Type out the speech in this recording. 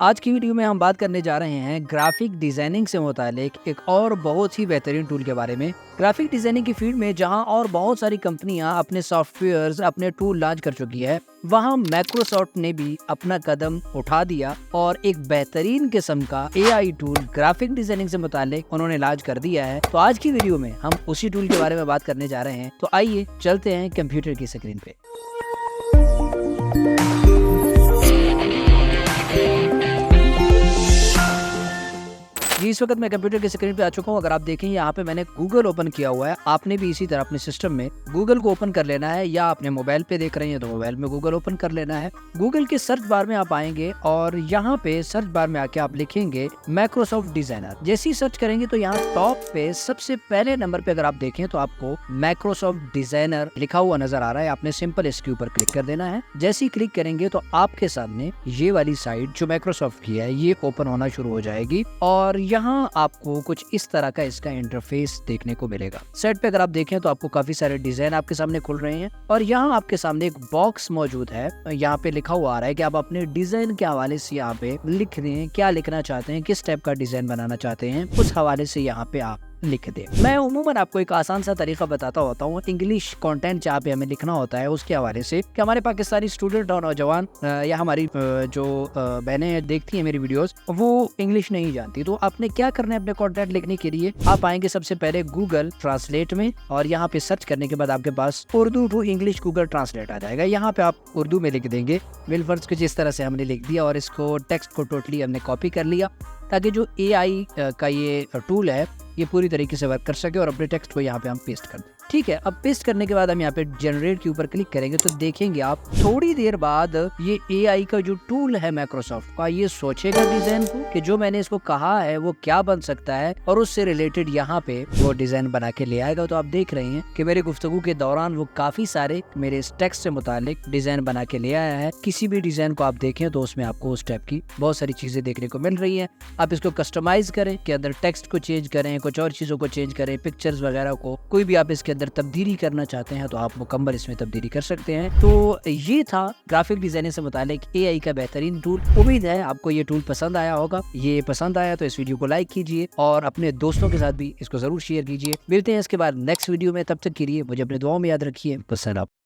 आज की वीडियो में हम बात करने जा रहे हैं ग्राफिक डिजाइनिंग से मुतालिक एक और बहुत ही बेहतरीन टूल के बारे में। ग्राफिक डिजाइनिंग की फील्ड में जहां और बहुत सारी कंपनियां अपने सॉफ्टवेयर्स, अपने टूल लॉन्च कर चुकी है, वहां माइक्रोसॉफ्ट ने भी अपना कदम उठा दिया और एक बेहतरीन किस्म का AI टूल ग्राफिक डिजाइनिंग से मुतालिक उन्होंने लॉन्च कर दिया है। तो आज की वीडियो में हम उसी टूल के बारे में बात करने जा रहे हैं। तो आइए चलते हैं कंप्यूटर की स्क्रीन पे। जी, इस वक्त मैं कंप्यूटर की स्क्रीन पे आ चुका हूँ। अगर आप देखें यहाँ पे मैंने गूगल ओपन किया हुआ है। आपने भी इसी तरह अपने सिस्टम में गूगल को ओपन कर लेना है, या अपने मोबाइल पे देख रहे हैं तो मोबाइल में गूगल ओपन कर लेना है। गूगल के सर्च बार में आप आएंगे और यहाँ पे सर्च बार में आके आप लिखेंगे माइक्रोसॉफ्ट डिजाइनर। जैसे ही सर्च करेंगे तो यहाँ टॉप पे सबसे पहले नंबर पे अगर आप देखें तो आपको माइक्रोसॉफ्ट डिजाइनर लिखा हुआ नजर आ रहा है। आपने सिंपल इसके ऊपर क्लिक कर देना है। जैसे ही क्लिक करेंगे तो आपके सामने ये वाली साइट जो माइक्रोसॉफ्ट की है ये ओपन होना शुरू हो जाएगी और यहाँ आपको कुछ इस तरह का इसका इंटरफेस देखने को मिलेगा। साइट पे अगर आप देखें तो आपको काफी सारे डिजाइन आपके सामने खुल रहे हैं और यहाँ आपके सामने एक बॉक्स मौजूद है। यहाँ पे लिखा हुआ आ रहा है कि आप अपने डिजाइन के हवाले से यहाँ पे लिख दें, क्या लिखना चाहते हैं, किस टाइप का डिजाइन बनाना चाहते हैं, उस हवाले से यहाँ पे आप लिख दे। मैं उमूमन आपको एक आसान सा तरीका बताता होता हूँ। इंग्लिश कंटेंट जहाँ पे हमें लिखना होता है उसके हवाले से कि हमारे पाकिस्तानी स्टूडेंट और नौजवान या हमारी जो बहनें देखती हैं मेरी वीडियोस, वो इंग्लिश नहीं जानती। तो आपने क्या करना है अपने कंटेंट लिखने के लिए, आप आएंगे सबसे पहले गूगल ट्रांसलेट में और यहाँ पे सर्च करने के बाद आपके पास Urdu to English Google translate आ जाएगा। यहाँ पे आप उर्दू में लिख देंगे बिलफर्ज के जिस तरह से हमने लिख दिया और इसको टेक्स्ट को टोटली हमने कॉपी कर लिया ताकि जो AI का ये टूल है ये पूरी तरीके से वर्क कर सके और अपने टेक्स्ट को यहाँ पे हम पेस्ट कर दें। ठीक है, अब पेस्ट करने के बाद हम यहाँ पे जनरेट के ऊपर क्लिक करेंगे तो देखेंगे आप थोड़ी देर बाद ये AI का जो टूल है माइक्रोसॉफ्ट का, ये सोचेगा डिजाइन को कि जो मैंने इसको कहा है वो क्या बन सकता है और उससे रिलेटेड यहाँ पे वो डिजाइन बना के ले आएगा। तो आप देख रहे हैं कि मेरे गुफ्तगू के दौरान वो काफी सारे मेरे इस टेक्स्ट से मुतालिक डिजाइन बना के ले आया है। किसी भी डिजाइन को आप देखें तो उसमें आपको उस टाइप की बहुत सारी चीजें देखने को मिल रही है। आप इसको कस्टमाइज करें के अंदर टेक्स्ट को चेंज करें, कुछ और चीजों को चेंज करें, पिक्चर्स वगैरह को कोई भी आप इसके अंदर तब्दीली करना चाहते हैं तो आप मुकम्मल इसमें तब्दीली कर सकते हैं। तो ये था ग्राफिक डिजाइनिंग से मुतालिक AI का बेहतरीन टूल। उम्मीद है आपको ये टूल पसंद आया होगा। ये पसंद आया तो इस वीडियो को लाइक कीजिए और अपने दोस्तों के साथ भी इसको जरूर शेयर कीजिए। मिलते हैं इसके बाद नेक्स्ट वीडियो में, तब तक के लिए मुझे अपने दुआओं में याद रखिए। अस्सलाम।